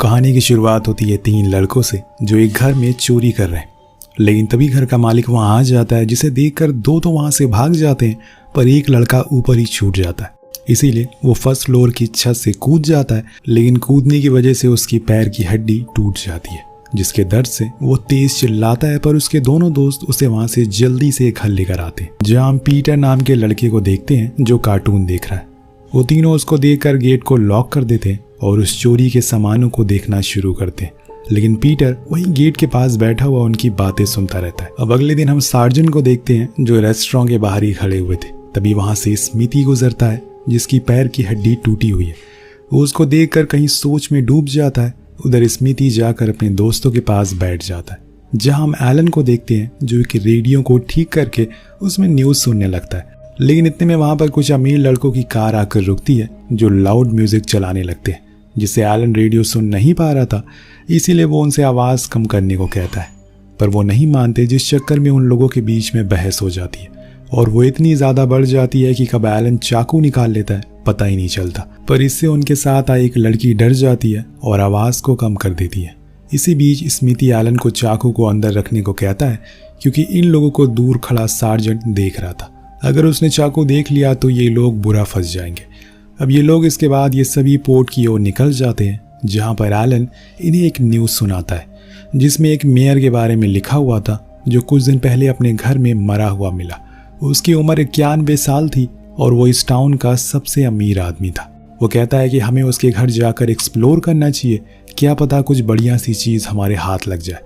कहानी की शुरुआत होती है 3 लड़कों से जो एक घर में चोरी कर रहे हैं। लेकिन तभी घर का मालिक वहां आ जाता है, जिसे देखकर 2 तो वहां से भाग जाते हैं, पर एक लड़का ऊपर ही छूट जाता है। इसीलिए वो फर्स्ट फ्लोर की छत से कूद जाता है, लेकिन कूदने की वजह से उसकी पैर की हड्डी टूट जाती है, जिसके दर्द से वो तेज चिल्लाता है। पर उसके दोनों दोस्त उसे वहां से जल्दी से घर लेकर आते हैं, जहां हम पीटर नाम के लड़के को देखते हैं जो कार्टून देख रहा है। वो तीनों उसको देखकर गेट को लॉक कर देते हैं और उस चोरी के सामानों को देखना शुरू करते हैं। लेकिन पीटर वहीं गेट के पास बैठा हुआ उनकी बातें सुनता रहता है। अब अगले दिन हम सार्जेंट को देखते हैं जो रेस्टोरेंट के बाहर ही खड़े हुए थे। तभी वहां से स्मिथी गुजरता है जिसकी पैर की हड्डी टूटी हुई है। वो उसको देखकर कहीं सोच में डूब जाता है। उधर स्मिथी जाकर अपने दोस्तों के पास बैठ जाता है, जहां हम एलन को देखते हैं जो एक रेडियो को ठीक करके उसमें न्यूज सुनने लगता है। लेकिन इतने में वहां पर कुछ अमीर लड़कों की कार आकर रुकती है जो लाउड म्यूजिक चलाने लगते हैं, जिससे एलन रेडियो सुन नहीं पा रहा था। इसीलिए वो उनसे आवाज कम करने को कहता है, पर वो नहीं मानते, जिस चक्कर में उन लोगों के बीच में बहस हो जाती है और वो इतनी ज्यादा बढ़ जाती है कि कब एलन चाकू निकाल लेता है पता ही नहीं चलता। पर इससे उनके साथ आई एक लड़की डर जाती है और आवाज को कम कर देती है। इसी बीच स्मिथी एलन को चाकू को अंदर रखने को कहता है, क्योंकि इन लोगों को दूर खड़ा सार्जेंट देख रहा था। अगर उसने चाकू देख लिया तो ये लोग बुरा फंस जाएंगे। अब ये लोग इसके बाद ये सभी पोर्ट की ओर निकल जाते हैं, जहां पर एलन इन्हें एक न्यूज़ सुनाता है जिसमें एक मेयर के बारे में लिखा हुआ था जो कुछ दिन पहले अपने घर में मरा हुआ मिला। उसकी उम्र 91 साल थी और वो इस टाउन का सबसे अमीर आदमी था। वो कहता है कि हमें उसके घर जाकर एक्सप्लोर करना चाहिए, क्या पता कुछ बढ़िया सी चीज़ हमारे हाथ लग जाए।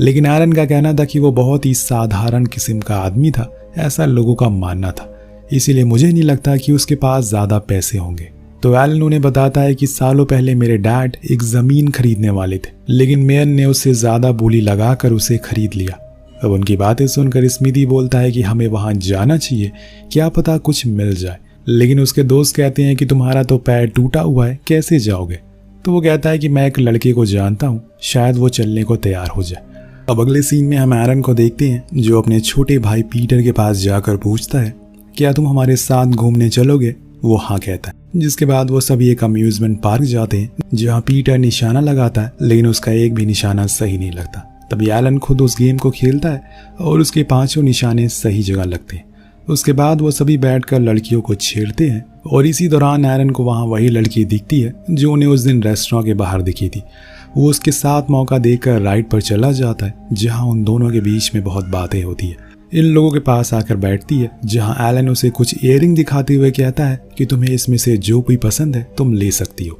लेकिन एलन का कहना था कि वो बहुत ही साधारण किस्म का आदमी था, ऐसा लोगों का मानना था। इसीलिए मुझे नहीं लगता कि उसके पास ज़्यादा पैसे होंगे। तो एलन उन्हें बताता है कि सालों पहले मेरे डैड एक ज़मीन खरीदने वाले थे, लेकिन मेयर ने उससे ज़्यादा बोली लगाकर उसे खरीद लिया। अब उनकी बातें सुनकर स्मिथी बोलता है कि हमें वहाँ जाना चाहिए, क्या पता कुछ मिल जाए। लेकिन उसके दोस्त कहते हैं कि तुम्हारा तो पैर टूटा हुआ है, कैसे जाओगे। तो वो कहता है कि मैं एक लड़के को जानता हूँ, शायद वो चलने को तैयार हो जाए। अब अगले सीन में हम एलन को देखते हैं जो अपने छोटे भाई पीटर के पास जाकर पूछता है, क्या तुम हमारे साथ घूमने चलोगे। वो हाँ कहता है, जिसके बाद वो सभी एक अम्यूजमेंट पार्क जाते हैं, जहाँ पीटर निशाना लगाता है, लेकिन उसका एक भी निशाना सही नहीं लगता। तभी एलन खुद उस गेम को खेलता है और उसके 5 निशाने सही जगह लगते हैं। उसके बाद वो सभी बैठकर लड़कियों को छेड़ते हैं और इसी दौरान एलन को वहाँ वही लड़की दिखती है जो उन्हें उस दिन रेस्टोरेंट के बाहर दिखी थी। वो उसके साथ मौका देकर राइड पर चला जाता है, जहाँ उन दोनों के बीच में बहुत बातें होती है। इन लोगों के पास आकर बैठती है, जहाँ एलन उसे कुछ इयररिंग दिखाते हुए कहता है कि तुम्हें इसमें से जो कोई पसंद है तुम ले सकती हो।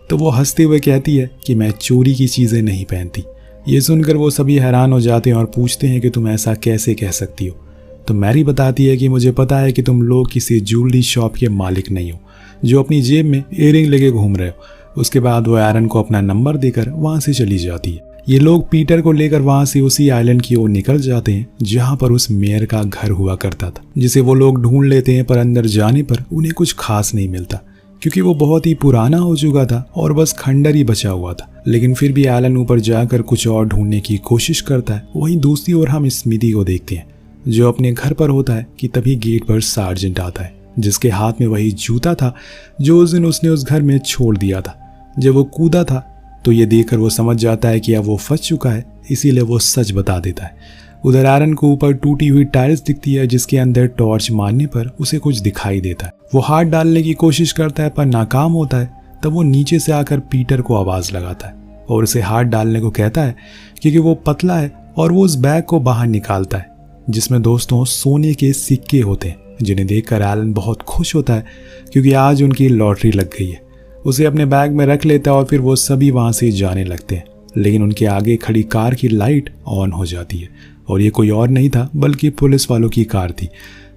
तो वो हंसते हुए कहती है कि मैं चोरी की चीज़ें नहीं पहनती। ये सुनकर वो सभी हैरान हो जाते हैं और पूछते हैं कि तुम ऐसा कैसे कह सकती हो। तो मैरी बताती है कि मुझे पता है कि तुम लोग किसी ज्वेलरी शॉप के मालिक नहीं हो जो अपनी जेब में इयररिंग लेके घूम रहे हो। उसके बाद वो एलन को अपना नंबर देकर वहाँ से चली जाती है। ये लोग पीटर को लेकर वहाँ से उसी आइलैंड की ओर निकल जाते हैं जहाँ पर उस मेयर का घर हुआ करता था, जिसे वो लोग ढूंढ लेते हैं। पर अंदर जाने पर उन्हें कुछ खास नहीं मिलता, क्योंकि वो बहुत ही पुराना हो चुका था और बस खंडर ही बचा हुआ था। लेकिन फिर भी एलन ऊपर जाकर कुछ और ढूंढने की कोशिश करता है। वहीं दूसरी ओर हम स्मिथी को देखते हैं जो अपने घर पर होता है कि तभी गेट पर सार्जेंट आता है, जिसके हाथ में वही जूता था जो उस दिन उसने उस घर में छोड़ दिया था। जब वो कूदा था तो ये देखकर वो समझ जाता है कि अब वो फंस चुका है, इसीलिए वो सच बता देता है। उधर एलन को ऊपर टूटी हुई टाइल्स दिखती है, जिसके अंदर टॉर्च मारने पर उसे कुछ दिखाई देता है। वो हाथ डालने की कोशिश करता है पर नाकाम होता है। तब वो नीचे से आकर पीटर को आवाज लगाता है और उसे हाथ डालने को कहता है, क्योंकि वो पतला है। और वो उस बैग को बाहर निकालता है जिसमें दोस्तों सोने के सिक्के होते हैं, जिन्हें देखकर एलन बहुत खुश होता है क्योंकि आज उनकी लॉटरी लग गई है। उसे अपने बैग में रख लेता है और फिर वो सभी वहां से जाने लगते हैं। लेकिन उनके आगे खड़ी कार की लाइट ऑन हो जाती है और ये कोई और नहीं था बल्कि पुलिस वालों की कार थी,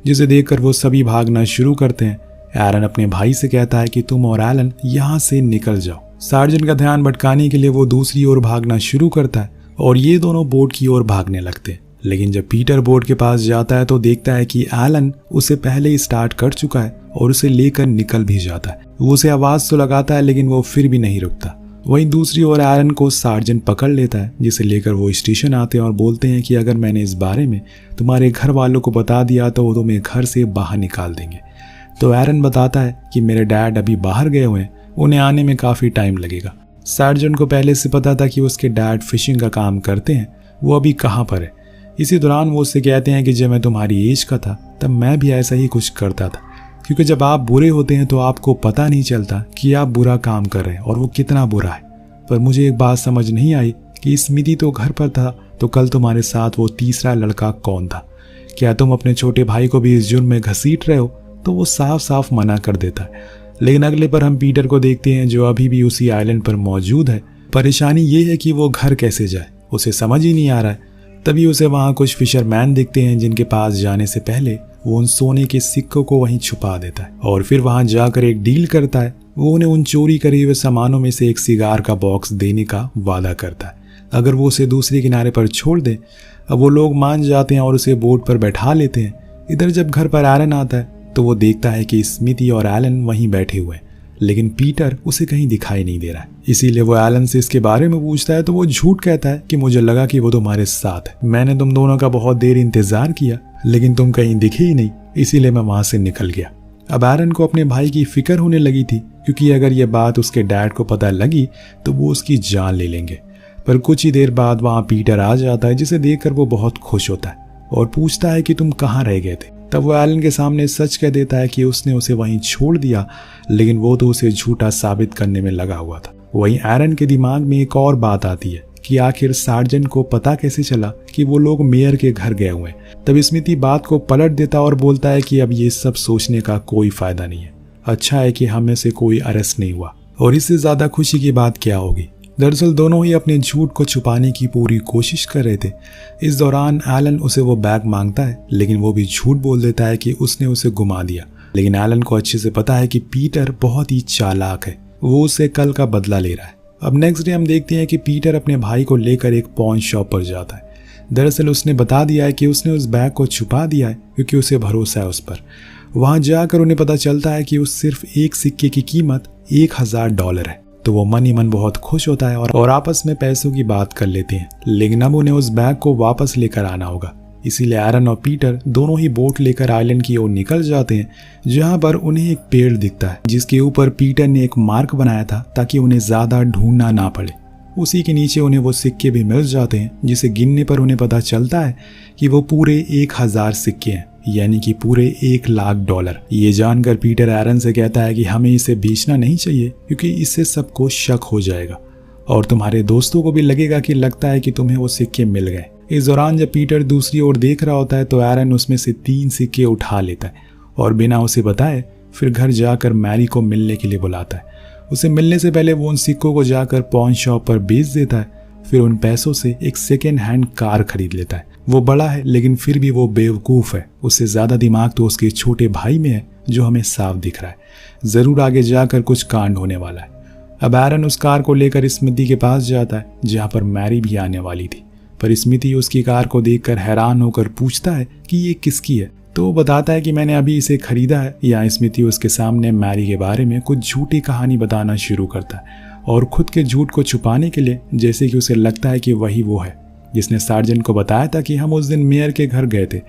जिसे देखकर वो सभी भागना शुरू करते हैं। एलन अपने भाई से कहता है कि तुम और एलन यहाँ से निकल जाओ। सार्जेंट का ध्यान भटकाने के लिए वो दूसरी ओर भागना शुरू करता है और ये दोनों बोट की ओर भागने लगते हैं। लेकिन जब पीटर बोट के पास जाता है तो देखता है कि एलन उसे पहले ही स्टार्ट कर चुका है और उसे लेकर निकल भी जाता है। वो उसे आवाज तो लगाता है लेकिन वो फिर भी नहीं रुकता। वहीं दूसरी ओर एलन को सार्जेंट पकड़ लेता है, जिसे लेकर वो स्टेशन आते हैं और बोलते हैं कि अगर मैंने इस बारे में तुम्हारे घर वालों को बता दिया तो वो तुम्हें घर से बाहर निकाल देंगे। तो एलन बताता है कि मेरे डैड अभी बाहर गए हुए हैं, उन्हें आने में काफ़ी टाइम लगेगा। सार्जेंट को पहले से पता था कि उसके डैड फिशिंग का काम करते हैं, वो अभी कहाँ पर है। इसी दौरान वो उससे कहते हैं कि जब मैं तुम्हारी एज का था तब मैं भी ऐसा ही कुछ करता था, क्योंकि जब आप बुरे होते हैं तो आपको पता नहीं चलता कि आप बुरा काम कर रहे हैं और वो कितना बुरा है। पर मुझे एक बात समझ नहीं आई कि स्मिति तो घर पर था, तो कल तुम्हारे साथ वो तीसरा लड़का कौन था? क्या तुम अपने छोटे भाई को भी इस जुर्म में घसीट रहे हो? तो वो साफ साफ मना कर देता है। लेकिन अगले पर हम पीटर को देखते हैं जो अभी भी उसी आइलैंड पर मौजूद है। परेशानी ये है कि वो घर कैसे जाए, उसे समझ ही नहीं आ रहा है। तभी उसे वहाँ कुछ फिशरमैन दिखते हैं जिनके पास जाने से पहले वो उन सोने के सिक्कों को वहीं छुपा देता है और फिर वहाँ जाकर एक डील करता है। वो उन्हें उन चोरी करे हुए सामानों में से एक सिगार का बॉक्स देने का वादा करता है अगर वो उसे दूसरे किनारे पर छोड़ दे। अब वो लोग मान जाते हैं और उसे बोट पर बैठा लेते हैं। इधर जब घर पर एलन आता है तो वो देखता है कि स्मिति और एलन वहीं बैठे हुए हैं, लेकिन पीटर उसे कहीं दिखाई नहीं दे रहा है। इसीलिए वो एलन से इसके बारे में पूछता है तो वो झूठ कहता है कि मुझे लगा कि वो तुम्हारे साथ है। मैंने तुम दोनों का बहुत देर इंतजार किया लेकिन तुम कहीं दिखे ही नहीं, इसीलिए मैं वहां से निकल गया। अब एलन को अपने भाई की फिक्र होने लगी थी, क्योंकि अगर ये बात उसके डैड को पता लगी तो वो उसकी जान ले लेंगे। पर कुछ ही देर बाद वहां पीटर आ जाता है, जिसे देखकर वो बहुत खुश होता है और पूछता है कि तुम कहाँ रह गए थे। तब वो एलन के सामने सच कह देता है कि उसने उसे वहीं छोड़ दिया, लेकिन वो तो उसे झूठा साबित करने में लगा हुआ था। वहीं एलन के दिमाग में एक और बात आती है कि आखिर सार्जेंट को पता कैसे चला कि वो लोग मेयर के घर गए हुए हैं। तब स्मिति बात को पलट देता और बोलता है कि अब ये सब सोचने का कोई फायदा नहीं है, अच्छा है कि हमें से कोई अरेस्ट नहीं हुआ। और इससे ज्यादा खुशी की बात क्या होगी। दरअसल दोनों ही अपने झूठ को छुपाने की पूरी कोशिश कर रहे थे। इस दौरान एलन उसे वो बैग मांगता है, लेकिन वो भी झूठ बोल देता है कि उसने उसे गुमा दिया। लेकिन एलन को अच्छे से पता है कि पीटर बहुत ही चालाक है, वो उससे कल का बदला ले रहा है। अब नेक्स्ट डे हम देखते हैं कि पीटर अपने भाई को लेकर एक पॉन शॉप पर जाता है। दरअसल उसने बता दिया है कि उसने उस बैग को छुपा दिया है क्योंकि उसे भरोसा है उस पर। वहां जाकर उन्हें पता चलता है कि उस सिर्फ एक सिक्के की कीमत $1000 है। तो वो मन ही मन बहुत खुश होता है और आपस में पैसों की बात कर लेते हैं। लेकिन अब उन्हें उस बैग को वापस लेकर आना होगा, इसीलिए एरन और पीटर दोनों ही बोट लेकर आइलैंड की ओर निकल जाते हैं, जहां पर उन्हें एक पेड़ दिखता है जिसके ऊपर पीटर ने एक मार्क बनाया था ताकि उन्हें ज्यादा ढूंढना ना पड़े। उसी के नीचे उन्हें वो सिक्के भी मिल जाते हैं, जिसे गिनने पर उन्हें पता चलता है कि वो पूरे 1000 सिक्के हैं, यानी कि पूरे $1,00,000। ये जानकर पीटर एरन से कहता है कि हमें इसे बेचना नहीं चाहिए क्योंकि इससे सबको शक हो जाएगा और तुम्हारे दोस्तों को भी लगेगा कि लगता है कि तुम्हें वो सिक्के मिल गए। इस दौरान जब पीटर दूसरी ओर देख रहा होता है तो एरन उसमें से 3 सिक्के उठा लेता है और बिना उसे बताए फिर घर जाकर मैरी को मिलने के लिए बुलाता है। उसे मिलने से पहले वो उन सिक्कों को जाकर पॉन शॉप पर बेच देता है। फिर उन पैसों से एक सेकेंड हैंड कार खरीद लेता है। वो बड़ा है लेकिन फिर भी वो बेवकूफ़ है, उससे ज़्यादा दिमाग तो उसके छोटे भाई में है जो हमें साफ दिख रहा है। ज़रूर आगे जाकर कुछ कांड होने वाला है। अब एरन उस कार को लेकर स्मिति के पास जाता है जहाँ पर मैरी भी आने वाली थी, पर स्मिति उसकी कार को देखकर हैरान होकर पूछता है कि ये किसकी है। तो वो बताता है कि मैंने अभी इसे खरीदा है। या स्मिति उसके सामने मैरी के बारे में कुछ झूठी कहानी बताना शुरू करता है और खुद के झूठ को छुपाने के लिए, जैसे कि उसे लगता है कि वही वो है जिसने सार्जेंट को बताया था कि हम उस दिन मेयर के घर गए थे।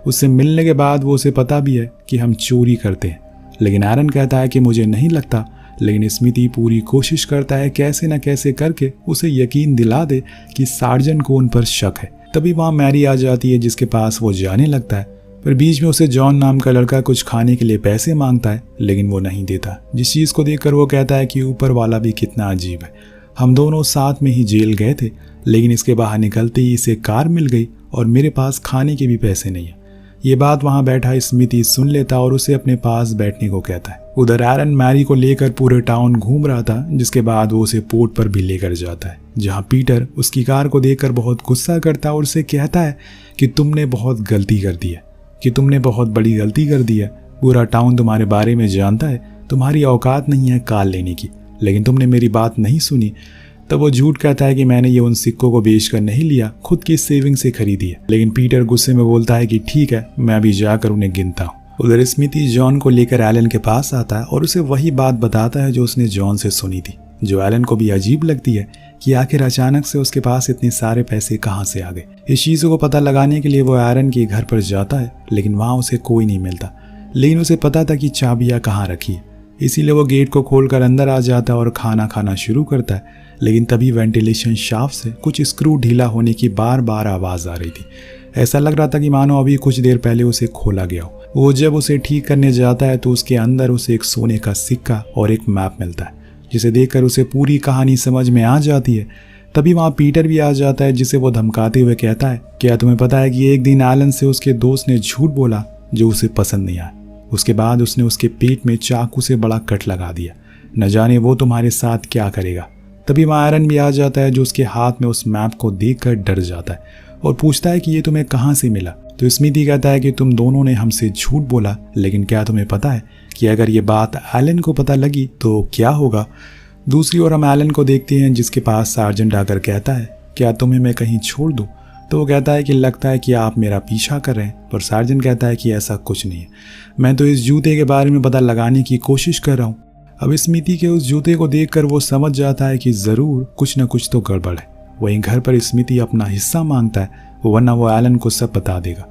उससे मिलने के बाद वो उसे पता भी है कि हम चोरी करते हैं। लेकिन एरन कहता है कि मुझे नहीं लगता, लेकिन स्मिति पूरी कोशिश करता है कैसे न कैसे करके उसे यकीन दिला दे कि सार्जेंट को उन पर शक है। तभी वहाँ मैरी आ जाती है जिसके पास वो जाने लगता है, पर बीच में उसे जॉन नाम का लड़का कुछ खाने के लिए पैसे मांगता है, लेकिन वो नहीं देता। जिस चीज़ को देखकर वो कहता है कि ऊपर वाला भी कितना अजीब है, हम दोनों साथ में ही जेल गए थे, लेकिन इसके बाहर निकलते ही इसे कार मिल गई और मेरे पास खाने के भी पैसे नहीं है। ये बात वहाँ बैठा स्मिति सुन लेता और उसे अपने पास बैठने को कहता है। उधर एरन मैरी को लेकर पूरे टाउन घूम रहा था, जिसके बाद वो उसे पोर्ट पर भी लेकर जाता है, जहाँ पीटर उसकी कार को देखकर बहुत गुस्सा करता है और उसे कहता है कि तुमने बहुत गलती कर दी है, कि तुमने बहुत बड़ी गलती कर दी है। पूरा टाउन तुम्हारे बारे में जानता है, तुम्हारी औकात नहीं है कार लेने की, लेकिन तुमने मेरी बात नहीं सुनी। तब वो झूठ कहता है कि मैंने ये उन सिक्कों को बेचकर नहीं लिया, खुद की सेविंग से खरीदी है। लेकिन पीटर गुस्से में बोलता है कि ठीक है, मैं अभी जाकर उन्हें गिनता हूँ। उधर स्मिति जॉन को लेकर एलन के पास आता है और उसे वही बात बताता है जो उसने जॉन से सुनी थी, जो एलन को भी अजीब लगती है कि आखिर अचानक से उसके पास इतने सारे पैसे कहाँ से आ गए। इस चीज़ों को पता लगाने के लिए वो एरन के घर पर जाता है, लेकिन वहाँ उसे कोई नहीं मिलता। लेकिन उसे पता था कि चाबियाँ कहाँ रखी है। इसीलिए वो गेट को खोलकर अंदर आ जाता है और खाना खाना शुरू करता है। लेकिन तभी वेंटिलेशन शाफ्ट से कुछ स्क्रू ढीला होने की बार बार आवाज़ आ रही थी। ऐसा लग रहा था कि मानो अभी कुछ देर पहले उसे खोला गया हो। वो जब उसे ठीक करने जाता है तो उसके अंदर उसे एक सोने का सिक्का और एक मैप मिलता है, जिसे देखकर उसे पूरी कहानी समझ में आ जाती है। तभी वहाँ पीटर भी आ जाता है, जिसे वो धमकाते हुए कहता है, क्या तुम्हें पता है कि एक दिन एलन से उसके दोस्त ने झूठ बोला जो उसे पसंद नहीं आया। उसके बाद उसने उसके पेट में चाकू से बड़ा कट लगा दिया। न जाने वो तुम्हारे साथ क्या करेगा। तभी वहाँ एरन भी आ जाता है, जो उसके हाथ में उस मैप को देखकर डर जाता है और पूछता है कि ये तुम्हें कहाँ से मिला। तो स्मिथी कहता है कि तुम दोनों ने हमसे झूठ बोला, लेकिन क्या तुम्हें पता है कि अगर ये बात एलन को पता लगी तो क्या होगा। दूसरी ओर हम एलन को देखते हैं, जिसके पास सार्जेंट आकर कहता है, क्या तुम्हें मैं कहीं छोड़ दूं। तो वो कहता है कि लगता है कि आप मेरा पीछा कर रहे हैं। पर सार्जेंट कहता है कि ऐसा कुछ नहीं है, मैं तो इस जूते के बारे में पता लगाने की कोशिश कर रहा हूँ। अब स्मिथी के उस जूते को देखकर वो समझ जाता है कि ज़रूर कुछ न कुछ तो गड़बड़ है। वहीं घर पर स्मिथी अपना हिस्सा मांगता है, वरना वो एलन को सब बता देगा।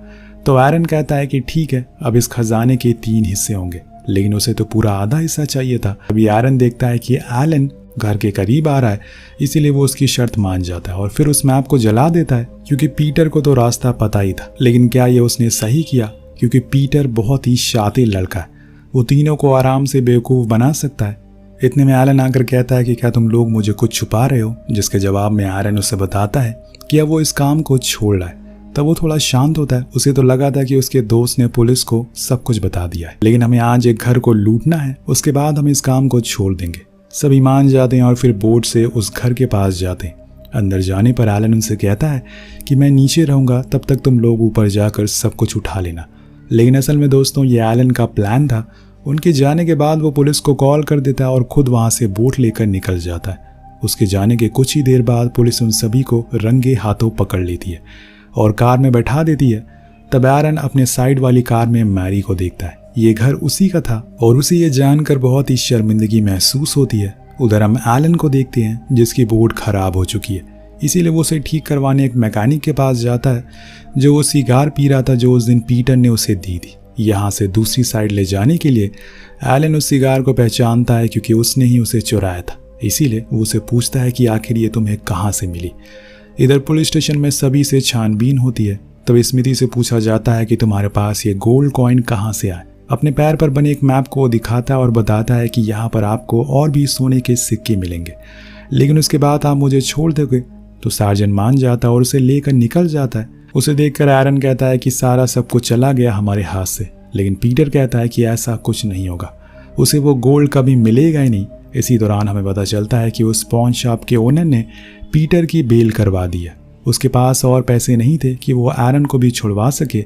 तो एरन कहता है कि ठीक है, अब इस खजाने के 3 हिस्से होंगे, लेकिन उसे तो पूरा आधा हिस्सा चाहिए था। अभी एरन देखता है कि एलन घर के करीब आ रहा है, इसीलिए वो उसकी शर्त मान जाता है और फिर उस मैप को जला देता है, क्योंकि पीटर को तो रास्ता पता ही था। लेकिन क्या ये उसने सही किया, क्योंकि पीटर बहुत ही शातिर लड़का है, वो तीनों को आराम से बेवकूफ़ बना सकता है। इतने में एलन आकर कहता है कि क्या तुम लोग मुझे कुछ छुपा रहे हो, जिसके जवाब में एरन उसे बताता है कि अब वो इस काम को छोड़ रहा है। तब वो थोड़ा शांत होता है। उसे तो लगा था कि उसके दोस्त ने पुलिस को सब कुछ बता दिया है, लेकिन हमें आज एक घर को लूटना है, उसके बाद हम इस काम को छोड़ देंगे। सभी मान जाते हैं और फिर बोट से उस घर के पास जाते हैं। अंदर जाने पर एलन उनसे कहता है कि मैं नीचे रहूंगा, तब तक तुम लोग ऊपर जाकर सब कुछ उठा लेना। लेकिन असल में दोस्तों ये एलन का प्लान था। उनके जाने के बाद वो पुलिस को कॉल कर देता है और खुद वहां से बोट लेकर निकल जाता है। उसके जाने के कुछ ही देर बाद पुलिस उन सभी को रंगे हाथों पकड़ लेती है और कार में बैठा देती है। तब एरन अपने साइड वाली कार में मैरी को देखता है। ये घर उसी का था और उसे ये जानकर बहुत ही शर्मिंदगी महसूस होती है। उधर हम एलन को देखते हैं, जिसकी बोट खराब हो चुकी है, इसीलिए वो उसे ठीक करवाने एक मैकेनिक के पास जाता है, जो वो सिगार पी रहा था जो उस दिन पीटर ने उसे दी थी। यहाँ से दूसरी साइड ले जाने के लिए एलन उस सिगार को पहचानता है, क्योंकि उसने ही उसे चुराया था। इसीलिए वो उसे पूछता है कि आखिर ये तुम्हें कहाँ से मिली। इधर पुलिस स्टेशन में सभी से छानबीन होती है। तब स्मिथी से पूछा जाता है कि तुम्हारे पास ये गोल्ड कॉइन कहाँ से आए। अपने पैर पर बने एक मैप को दिखाता है और बताता है कि यहाँ पर आपको और भी सोने के सिक्के मिलेंगे, लेकिन उसके बाद आप मुझे छोड़ दोगे। तो सार्जेंट मान जाता है और उसे लेकर निकल जाता है। उसे देखकर एरन कहता है कि सारा सब कुछ चला गया हमारे हाथ से, लेकिन पीटर कहता है कि ऐसा कुछ नहीं होगा, उसे वो गोल्ड कभी मिलेगा ही नहीं। इसी दौरान हमें पता चलता है कि उस पॉन शॉप के ओनर ने पीटर की बेल करवा दी है। उसके पास और पैसे नहीं थे कि वो एरन को भी छुड़वा सके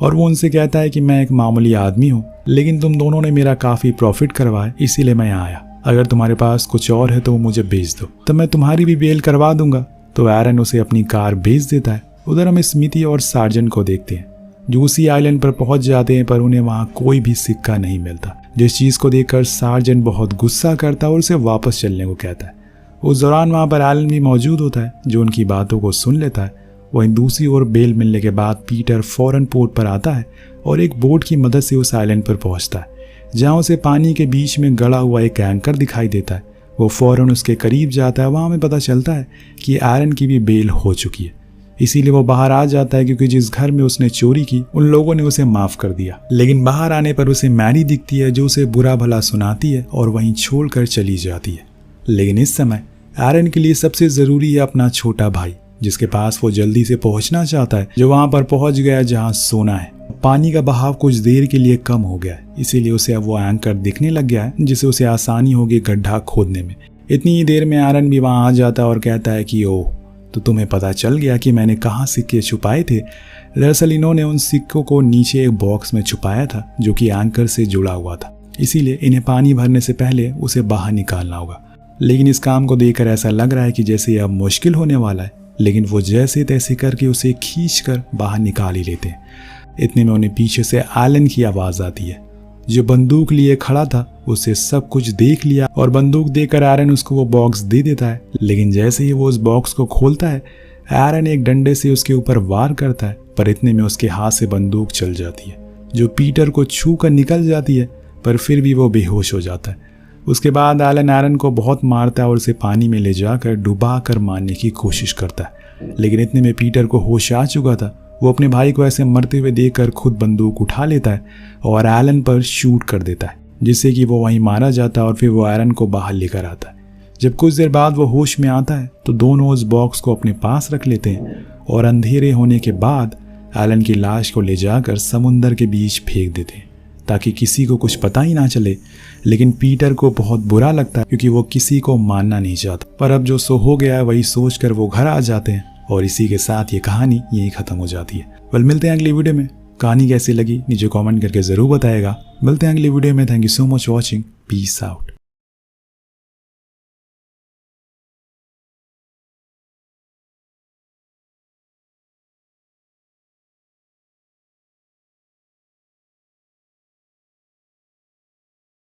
और वो उनसे कहता है कि मैं एक मामूली आदमी हूँ, लेकिन तुम दोनों ने मेरा काफ़ी प्रॉफिट करवाया, इसीलिए मैं यहाँ आया। अगर तुम्हारे पास कुछ और है तो वो मुझे बेच दो, तो मैं तुम्हारी भी बेल करवा दूंगा। तो एरन उसे अपनी कार बेच देता है। उधर हम स्मिथी और सार्जेंट को देखते हैं, जो उसी आइलैंड पर पहुंच जाते हैं, पर उन्हें वहाँ कोई भी सिक्का नहीं मिलता, जिस चीज़ को देखकर सार्जेंट बहुत गुस्सा करता है और उसे वापस चलने को कहता है। उस दौरान वहाँ पर एलन भी मौजूद होता है, जो उनकी बातों को सुन लेता है। वहीं दूसरी ओर बेल मिलने के बाद पीटर फौरन पोर्ट पर आता है और एक बोट की मदद से उस आइलैंड पर पहुंचता है, जहां उसे पानी के बीच में गड़ा हुआ एक एंकर दिखाई देता है। वो फौरन उसके करीब जाता है। वहां हमें पता चलता है कि एरन की भी बेल हो चुकी है, इसीलिए वो बाहर आ जाता है, क्योंकि जिस घर में उसने चोरी की उन लोगों ने उसे माफ कर दिया। लेकिन बाहर आने पर उसे मैरी दिखती है, जो उसे बुरा भला सुनाती है और वहीं छोड़कर चली जाती है। लेकिन इस समय एरन के लिए सबसे जरूरी है अपना छोटा भाई, जिसके पास वो जल्दी से पहुंचना चाहता है, जो वहां पर पहुंच गया जहां सोना है। पानी का बहाव कुछ देर के लिए कम हो गया है, इसीलिए उसे अब वो एंकर दिखने लग गया है, जिससे उसे आसानी होगी गड्ढा खोदने में। इतनी ही देर में एरन भी वहां आ जाता है और कहता है कि ओह, तो तुम्हें पता चल गया कि मैंने कहाँ सिक्के छुपाए थे। दरअसल इन्होंने उन सिक्कों को नीचे एक बॉक्स में छुपाया था, जो कि एंकर से जुड़ा हुआ था, इसीलिए इन्हें पानी भरने से पहले उसे बाहर निकालना होगा। लेकिन इस काम को देखकर ऐसा लग रहा है कि जैसे ये अब मुश्किल होने वाला है, लेकिन वो जैसे तैसे करके उसे खींचकर बाहर निकाल ही लेते हैं। इतने में उन्हें पीछे से एलन की आवाज़ आती है, जो बंदूक लिए खड़ा था। उसे सब कुछ देख लिया और बंदूक देकर एरन उसको वो बॉक्स दे देता है। लेकिन जैसे ही वो उस बॉक्स को खोलता है, एरन एक डंडे से उसके ऊपर वार करता है, पर इतने में उसके हाथ से बंदूक चल जाती है, जो पीटर को छू कर निकल जाती है। पर फिर भी वो बेहोश हो जाता है। उसके बाद एलन एरन को बहुत मारता है और उसे पानी में ले जाकर डुबा कर मारने की कोशिश करता है, लेकिन इतने में पीटर को होश आ चुका था। वो अपने भाई को ऐसे मरते हुए देखकर खुद बंदूक उठा लेता है और एलन पर शूट कर देता है, जिससे कि वो वहीं मारा जाता है और फिर वो एरन को बाहर लेकर आता है। जब कुछ देर बाद वो होश में आता है तो दोनों उस बॉक्स को अपने पास रख लेते हैं और अंधेरे होने के बाद एलन की लाश को ले जाकर समुंदर के बीच फेंक देते हैं ताकि किसी को कुछ पता ही ना चले। लेकिन पीटर को बहुत बुरा लगता है क्योंकि वो किसी को मानना नहीं चाहता। पर अब जो सो हो गया है वही सोचकर वो घर आ जाते हैं और इसी के साथ ये कहानी यहीं खत्म हो जाती है। मिलते हैं अगली वीडियो में। कहानी कैसी लगी नीचे कमेंट करके जरूर बताएगा। मिलते हैं अगली वीडियो में। Thank you so much watching. Peace out.